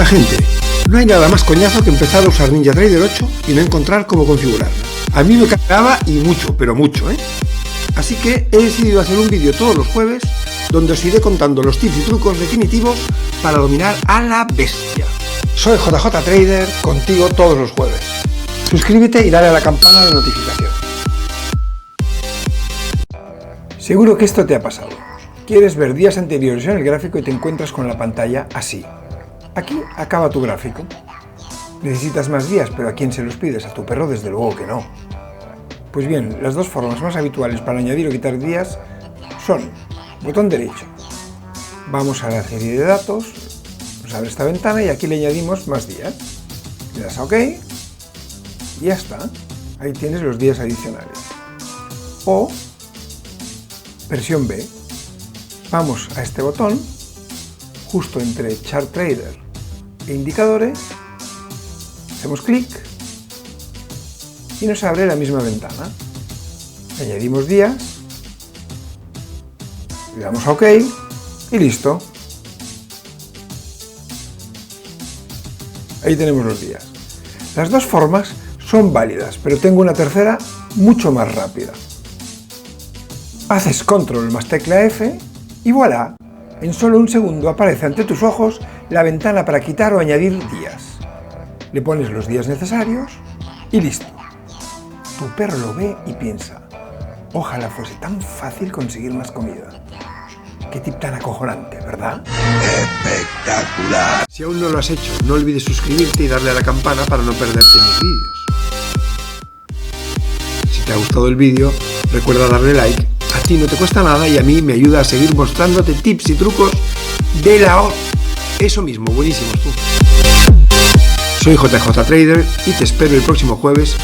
gente, no hay nada más coñazo que empezar a usar NinjaTrader 8 y no encontrar cómo configurarla. A mí me cagaba y mucho, pero mucho, ¿eh? Así que he decidido hacer un vídeo todos los jueves donde os iré contando los tips y trucos definitivos para dominar a la bestia. Soy JJ Trader, contigo todos los jueves. Suscríbete y dale a la campana de notificación. Seguro que esto te ha pasado. Quieres ver días anteriores en el gráfico y te encuentras con la pantalla así. Aquí acaba tu gráfico. Necesitas más días, pero ¿a quién se los pides? A tu perro, desde luego que no. Pues bien, las dos formas más habituales para añadir o quitar días son botón derecho. Vamos a la serie de datos, nos abre esta ventana y aquí le añadimos más días. Le das a OK y ya está. Ahí tienes los días adicionales. O versión B. Vamos a este botón, justo entre Chart Trader e Indicadores, hacemos clic y nos abre la misma ventana. Añadimos días, le damos a OK y listo. Ahí tenemos los días. Las dos formas son válidas, pero tengo una tercera mucho más rápida. Haces control más tecla F y voilà, en solo un segundo aparece ante tus ojos la ventana para quitar o añadir días. Le pones los días necesarios y listo. Tu perro lo ve y piensa, ojalá fuese tan fácil conseguir más comida. Qué tip tan acojonante, ¿verdad? ¡Espectacular! Si aún no lo has hecho, no olvides suscribirte y darle a la campana para no perderte mis vídeos. Si te ha gustado el vídeo, recuerda darle like. A ti no te cuesta nada y a mí me ayuda a seguir mostrándote tips y trucos de la hora. Eso mismo, buenísimos tú. Soy JJ Trader y te espero el próximo jueves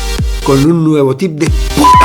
con un nuevo tip de puta.